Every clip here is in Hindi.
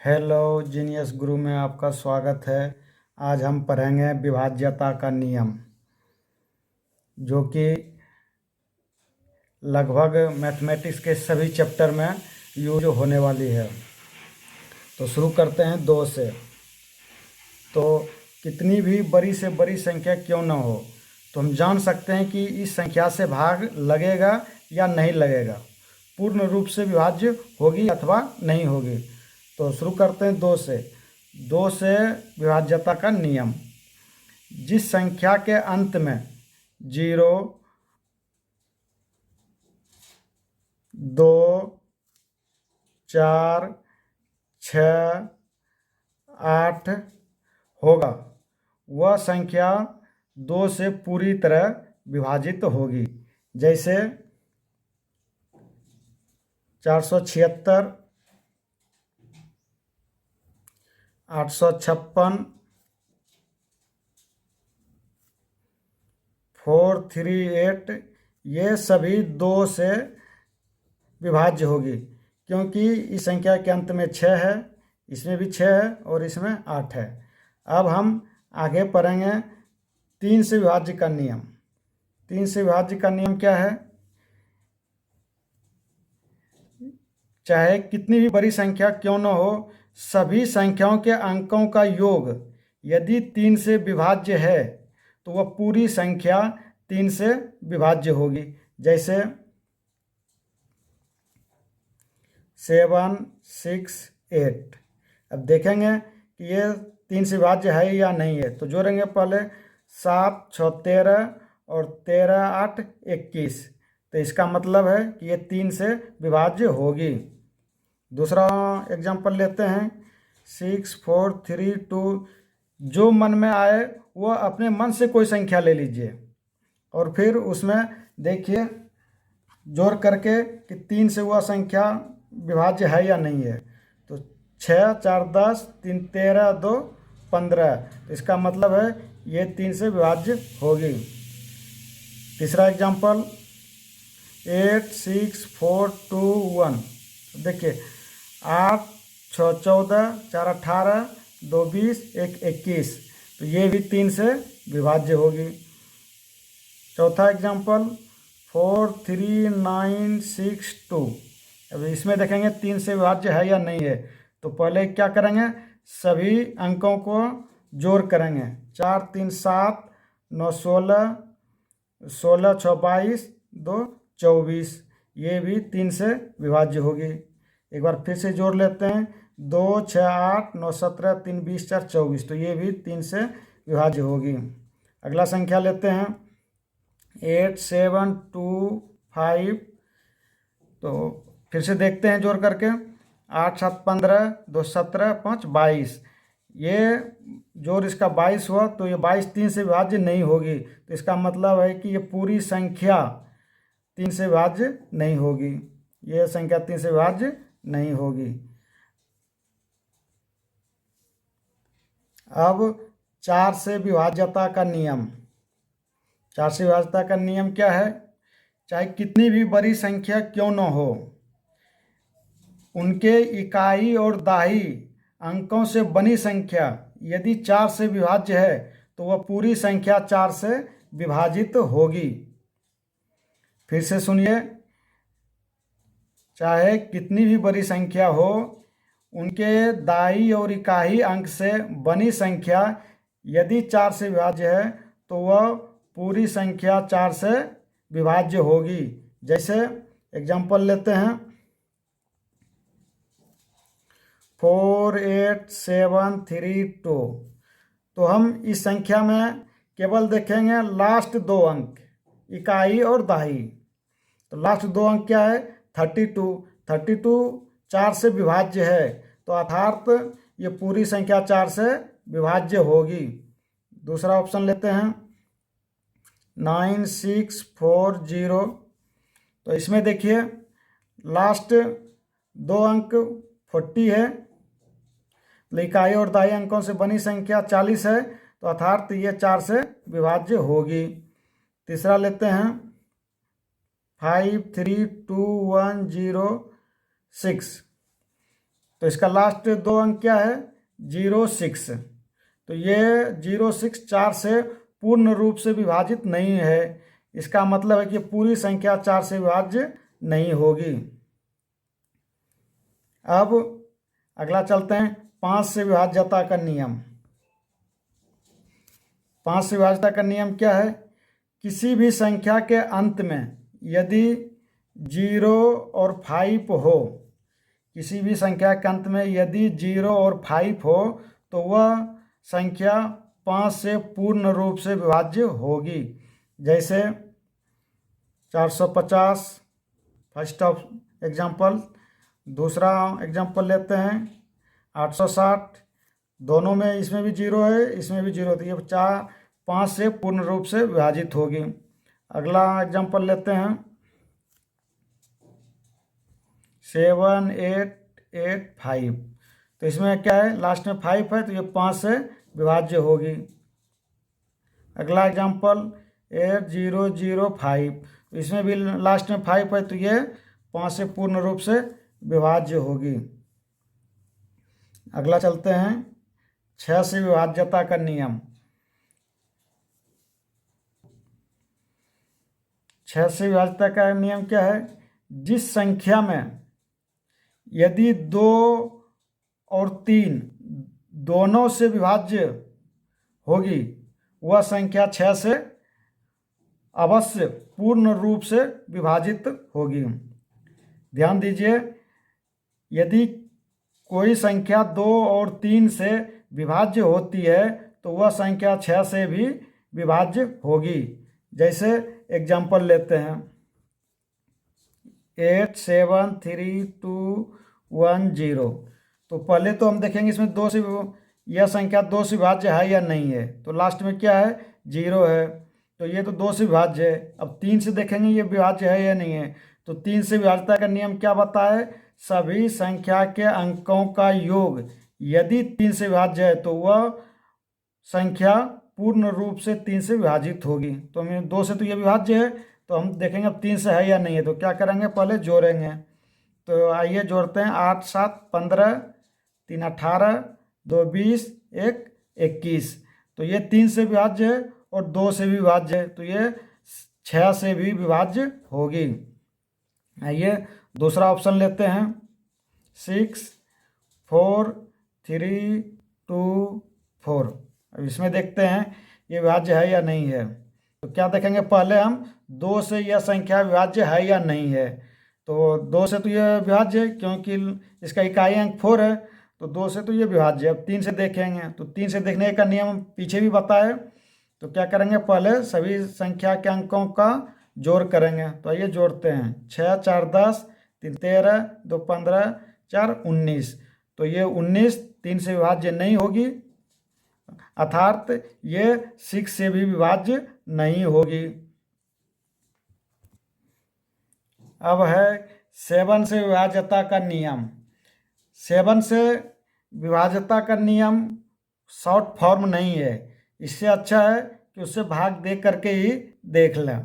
हेलो जीनियस गुरु में आपका स्वागत है। आज हम पढ़ेंगे विभाज्यता का नियम, जो कि लगभग मैथमेटिक्स के सभी चैप्टर में यूज होने वाली है। तो शुरू करते हैं 2 से। तो कितनी भी बड़ी से बड़ी संख्या क्यों ना हो, तो हम जान सकते हैं कि इस संख्या से भाग लगेगा या नहीं लगेगा, पूर्ण रूप से विभाज्य होगी अथवा नहीं होगी। तो शुरू करते हैं 2 से। 2 से विभाज्यता का नियम। जिस संख्या के अंत में 0, 2, 4, 6, 8 होगा, वह संख्या 2 से पूरी तरह विभाजित होगी। जैसे 476, 856, 438, ये सभी 2 से विभाज्य होगी, क्योंकि इस संख्या के अंत में 6 है, इसमें भी 6 है और इसमें 8 है। अब हम आगे पढ़ेंगे 3 से विभाज्य का नियम। 3 से विभाज्य का नियम क्या है? चाहे कितनी भी बड़ी संख्या क्यों न हो, सभी संख्याओं के अंकों का योग यदि 3 से विभाज्य है तो वह पूरी संख्या 3 से विभाज्य होगी। जैसे 7, 6, 8। अब देखेंगे कि ये 3 से विभाज्य है या नहीं है। तो जोड़ेंगे पहले 7, 6, 13 और 13, 8, 21। तो इसका मतलब है कि ये 3 से विभाज्य होगी। दूसरा एग्जांपल लेते हैं 6, 4, 3, 2। जो मन में आए वो अपने मन से कोई संख्या ले लीजिए और फिर उसमें देखिए जोड़ करके कि 3 से वह संख्या विभाज्य है या नहीं है। तो 6, 4, 10, 3, 13, 2, 15। तो इसका मतलब है ये 3 से विभाज्य होगी। तीसरा एग्जांपल 8, 6, 4, 2, 1। देखिए 8, 6, 14, 4, 18, 2, 20, 1, 21। तो ये भी 3 से विभाज्य होगी। चौथा एग्जांपल 4, 3, 9, 6, 2। अब इसमें देखेंगे 3 से विभाज्य है या नहीं है। तो पहले क्या करेंगे, सभी अंकों को जोड़ करेंगे। 4, 3, 7, 9, 16, 16, 6, 22, 2, 24। ये भी 3 से विभाज्य होगी। एक बार फिर से जोड़ लेते हैं 2, 6, 8, 9, 17, 3, 20, 4, 24। तो ये भी 3 से विभाज्य होगी। अगला संख्या लेते हैं 8, 7, 2, 5। तो फिर से देखते हैं जोड़ करके 8, 7, 15, 2, 17, 5, 22। ये जोड़ इसका 22 हुआ, तो ये 22 3 से विभाज्य नहीं होगी। तो इसका मतलब है कि ये पूरी संख्या 3 से विभाज्य नहीं होगी। ये संख्या 3 से विभाज्य नहीं होगी। अब 4 से विभाज्यता का नियम। 4 से विभाज्यता का नियम क्या है? चाहे कितनी भी बड़ी संख्या क्यों न हो, उनके इकाई और दाही अंकों से बनी संख्या यदि 4 से विभाज्य है तो वह पूरी संख्या 4 से विभाजित होगी। फिर से सुनिए, चाहे कितनी भी बड़ी संख्या हो, उनके दाई और इकाई अंक से बनी संख्या यदि 4 से विभाज्य है तो वह पूरी संख्या 4 से विभाज्य होगी। जैसे एग्जांपल लेते हैं 4, 8, 7, 3, 2। तो हम इस संख्या में केवल देखेंगे लास्ट 2 अंक, इकाई और दाही। तो लास्ट 2 अंक क्या है? 32। 32 4 से विभाज्य है, तो अर्थात ये पूरी संख्या 4 से विभाज्य होगी। दूसरा ऑप्शन लेते हैं 9, 6, 4, 0। तो इसमें देखिए लास्ट 2 अंक 40 है, इकाई और दाई अंकों से बनी संख्या 40 है, तो अर्थात ये 4 से विभाज्य होगी। तीसरा लेते हैं 5, 3, 2, 1, 0, 6। तो इसका लास्ट 2 अंक क्या है? 06। तो ये 06 4 से पूर्ण रूप से विभाजित नहीं है। इसका मतलब है कि पूरी संख्या 4 से विभाज्य नहीं होगी। अब अगला चलते हैं 5 से विभाज्यता का नियम। 5 से विभाज्यता का नियम क्या है? किसी भी संख्या के अंत में यदि 0 और 5 हो, किसी भी संख्या के अंत में यदि 0 और 5 हो तो वह संख्या 5 से पूर्ण रूप से विभाज्य होगी। जैसे 450 फर्स्ट ऑफ एग्जाम्पल। दूसरा एग्जाम्पल लेते हैं 860। दोनों में, इसमें भी 0 है, इसमें भी 0, तो ये 5 से पूर्ण रूप से विभाजित होगी। अगला एग्जाम्पल लेते हैं 7885। तो इसमें क्या है? लास्ट में 5 है, तो ये 5 से विभाज्य होगी। अगला एग्जाम्पल 8005। तो इसमें भी लास्ट में 5 है, तो ये 5 से पूर्ण रूप से विभाज्य होगी। अगला चलते हैं 6 से विभाज्यता का नियम। 6 से विभाज्यता का नियम क्या है? जिस संख्या में यदि 2 और 3 दोनों से विभाज्य होगी वह संख्या 6 से अवश्य पूर्ण रूप से विभाजित होगी। ध्यान दीजिए, यदि कोई संख्या 2 और 3 से विभाज्य होती है तो वह संख्या 6 से भी विभाज्य होगी। जैसे एग्जाम्पल लेते हैं 8732110। तो पहले तो हम देखेंगे इसमें 2 से यह संख्या 2 से विभाज्य है या नहीं है। तो लास्ट में क्या है? 0 है, तो ये तो 2 से विभाज्य है। अब 3 से देखेंगे ये विभाज्य है या नहीं है। तो 3 से विभाज्यता का नियम क्या बताए? सभी संख्या के अंकों का योग यदि 3 से विभाज्य है तो वह संख्या पूर्ण रूप से 3 से विभाजित होगी। तो हमें 2 से तो ये विभाज्य है, तो हम देखेंगे अब 3 से है या नहीं है। तो क्या करेंगे? पहले जोड़ेंगे। तो आइए जोड़ते हैं 8 7 15, 3 18, 2 20, 1 21। तो ये 3 से विभाज्य है और 2 से भी विभाज्य है, तो ये 6 से भी विभाज्य होगी। आइए दूसरा ऑप्शन लेते हैं 6 4 3 2 4। अब इसमें देखते हैं ये विभाज्य है या नहीं है। तो क्या देखेंगे? पहले हम 2 से यह संख्या विभाज्य है या नहीं है। तो 2 से तो यह विभाज्य है क्योंकि इसका इकाई अंक 4 है, तो 2 से तो ये विभाज्य है। अब 3 से देखेंगे, तो 3 से देखने का नियम पीछे भी बताए। तो क्या करेंगे? पहले सभी संख्या के अंकों का जोड़ करेंगे। तो आइए जोड़ते हैं 6 4 10, 3 13, 2 15, 4 19। तो ये 19 3 से विभाज्य नहीं होगी, अर्थात ये 6 से भी विभाज्य नहीं होगी। अब है 7 से विभाज्यता का नियम। 7 से विभाज्यता का नियम शॉर्ट फॉर्म नहीं है। इससे अच्छा है कि उससे भाग दे करके ही देख लें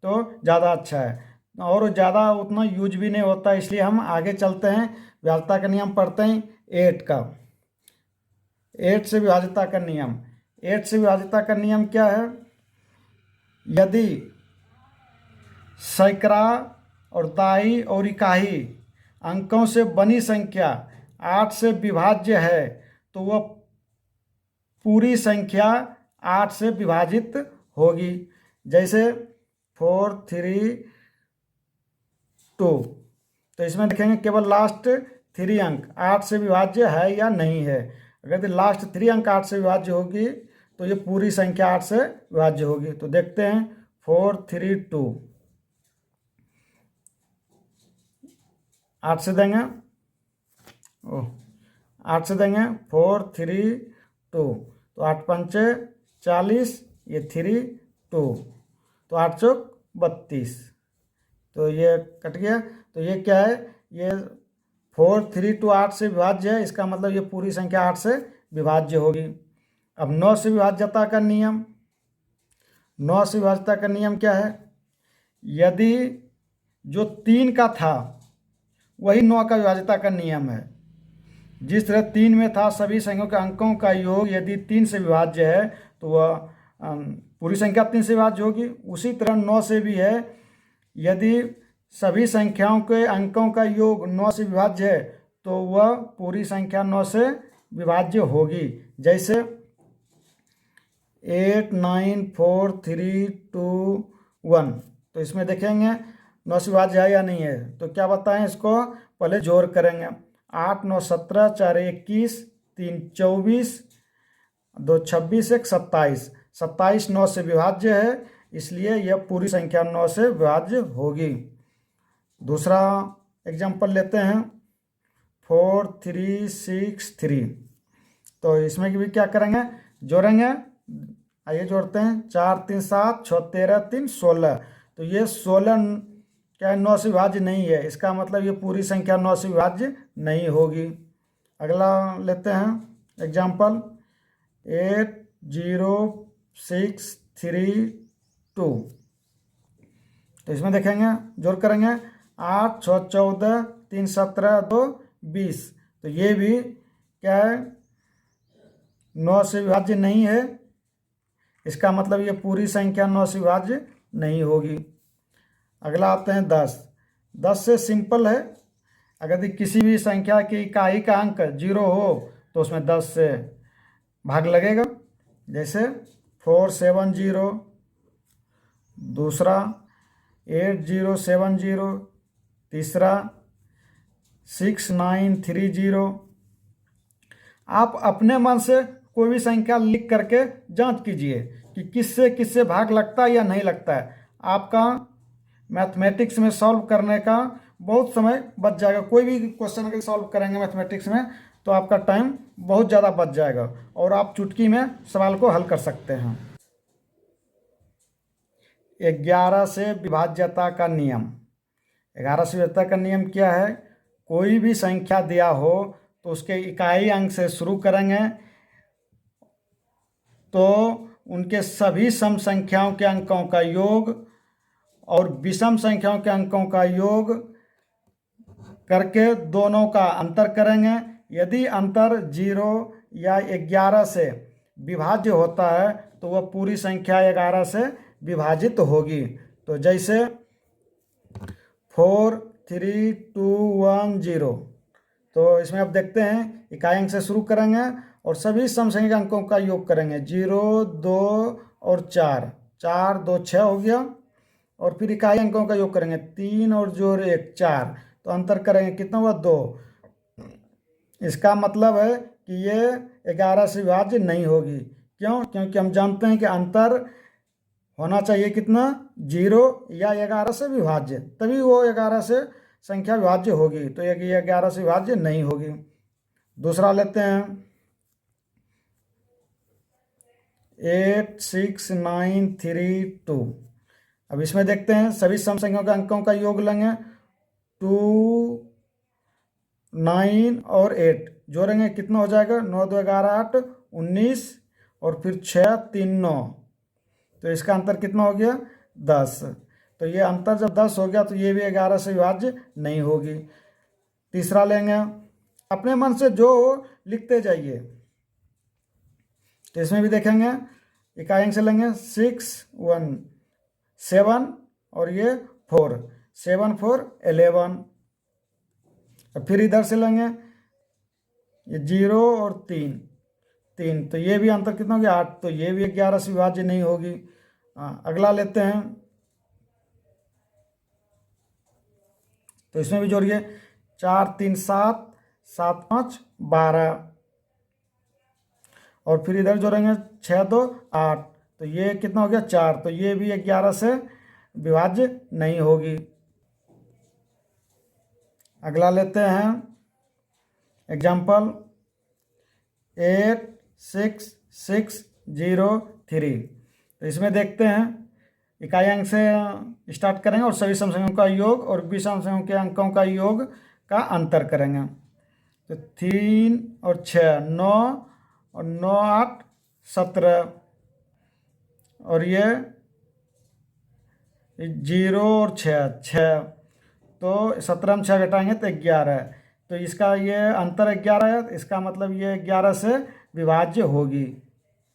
तो ज़्यादा अच्छा है, और ज़्यादा उतना यूज भी नहीं होता। इसलिए हम आगे चलते हैं, विभाज्यता का नियम पढ़ते हैं 8 का। 8 से विभाज्यता का नियम। 8 से विभाज्यता का नियम क्या है? यदि सैकड़ा और दाई और इकाई अंकों से बनी संख्या 8 से विभाज्य है तो वह पूरी संख्या 8 से विभाजित होगी। जैसे 4 3 2। तो इसमें देखेंगे केवल लास्ट 3 अंक 8 से विभाज्य है या नहीं है। अगर यदि लास्ट 3 अंक 8 से विभाज्य होगी तो ये पूरी संख्या 8 से विभाज्य होगी। तो देखते हैं 4 3 2। 8 से देंगे, 8 से देंगे 4 3 2। तो 8 पंचे 40, ये 3 2, तो 8 चौक 32। तो ये कट गया। तो ये क्या है? ये 4 3 2 8 से विभाज्य है, इसका मतलब ये पूरी संख्या 8 से विभाज्य होगी। अब 9 से विभाज्यता का नियम। 9 से विभाज्यता का नियम क्या है? यदि जो 3 का था वही 9 का विभाज्यता का नियम है। जिस तरह 3 में था सभी संख्याओं के अंकों का योग यदि 3 से विभाज्य है तो वह पूरी संख्या 3 से विभाज्य होगी। उसी तरह 9 से भी है, यदि सभी संख्याओं के अंकों का योग 9 से विभाज्य है तो वह पूरी संख्या 9 से विभाज्य होगी। जैसे 8 9 4 3 2 1, तो इसमें देखेंगे 9 से विभाज्य है या नहीं है। तो क्या बताएं, इसको पहले जोड़ करेंगे। 8 9 17, 4 21, 3 24, 2 26, 1 27। 27 9 से विभाज्य है, इसलिए यह पूरी संख्या 9 से विभाज्य होगी। दूसरा एग्जाम्पल लेते हैं 4 3 6 3। तो इसमें भी क्या करेंगे, जोड़ेंगे। आइए जोड़ते हैं। 4 3 7, 6 13, 3 16। तो ये 16 क्या 9 से विभाज्य नहीं है, इसका मतलब ये पूरी संख्या 9 से विभाज्य नहीं होगी। अगला लेते हैं एग्जाम्पल 8 0 6 3 2। तो इसमें देखेंगे, जोड़ करेंगे। 8 6 14, 3 17, 2 20। तो ये भी क्या है, 9 से विभाज्य नहीं है, इसका मतलब ये पूरी संख्या 9 से विभाज्य नहीं होगी। अगला आते हैं 10। 10 से सिंपल है, अगर किसी भी संख्या की इकाई का अंक 0 हो तो उसमें 10 से भाग लगेगा। जैसे 4 7 0, दूसरा 8 0 7 0, तीसरा 6 9 3 0। आप अपने मन से कोई भी संख्या लिख करके जांच कीजिए कि किससे किससे भाग लगता है या नहीं लगता है। आपका मैथमेटिक्स में सॉल्व करने का बहुत समय बच जाएगा। कोई भी क्वेश्चन अगर सॉल्व करेंगे मैथमेटिक्स में तो आपका टाइम बहुत ज़्यादा बच जाएगा और आप चुटकी में सवाल को हल कर सकते हैं। 11 से विभाज्यता का नियम। 11 से विभाज्यता का नियम क्या है, कोई भी संख्या दिया हो तो उसके इकाई अंक से शुरू करेंगे तो उनके सभी सम संख्याओं के अंकों का योग और विषम संख्याओं के अंकों का योग करके दोनों का अंतर करेंगे। यदि अंतर 0 या 11 से विभाज्य होता है तो वह पूरी संख्या 11 से विभाजित होगी। तो जैसे 4 3 2 1 0। तो इसमें अब देखते हैं, इकाई अंक से शुरू करेंगे और सभी समसंख्यक अंकों का योग करेंगे। 0 2 और 4, 4 2 6 हो गया। और फिर इकाई अंकों का योग करेंगे, 3 और जोड़ 1 4। तो अंतर करेंगे, कितना हुआ 2। इसका मतलब है कि ये 11 से विभाज्य नहीं होगी। क्यों? क्योंकि हम जानते हैं कि अंतर होना चाहिए कितना, 0 या 11 से विभाज्य, तभी वो 11 से संख्या विभाज्य होगी। तो ये 11 से विभाज्य नहीं होगी। दूसरा लेते हैं 8 6 9 3 2। अब इसमें देखते हैं, सभी सम संख्याओं के अंकों का योग लेंगे। 2 9 और 8 जोड़ेंगे, कितना हो जाएगा, 9 2 11 8 19 और फिर 6 3 9। तो इसका अंतर कितना हो गया, 10। तो ये अंतर जब 10 हो गया तो ये भी 11 से विभाज्य नहीं होगी। तीसरा लेंगे, अपने मन से जो लिखते जाइए। तो इसमें भी देखेंगे, इकाई अंक से लेंगे 6 1 7 और ये 4, 7 4 11। फिर इधर से लेंगे ये 0 और 3 3। तो ये भी अंतर कितना हो गया, 8। तो ये भी 11 से विभाज्य नहीं होगी। अगला लेते हैं, तो इसमें भी जोड़िए। 4 3 7, 7 5 12। और फिर इधर जोड़ेंगे 6 2 8। तो ये कितना हो गया, 4। तो ये भी 11 से विभाज्य नहीं होगी। अगला लेते हैं एग्जाम्पल 8 6 6 0 3। तो इसमें देखते हैं, इकाई अंक से स्टार्ट करेंगे और सभी सम संख्याओं का योग और विषम संख्याओं के अंकों का योग का अंतर करेंगे। तो 3 और 6 9 और 9 8 17। और ये 0 और 6 6। तो 17 में 6 घटाएंगे तो 11। तो तो इसका ये अंतर 11 है, इसका मतलब ये 11 से विभाज्य होगी।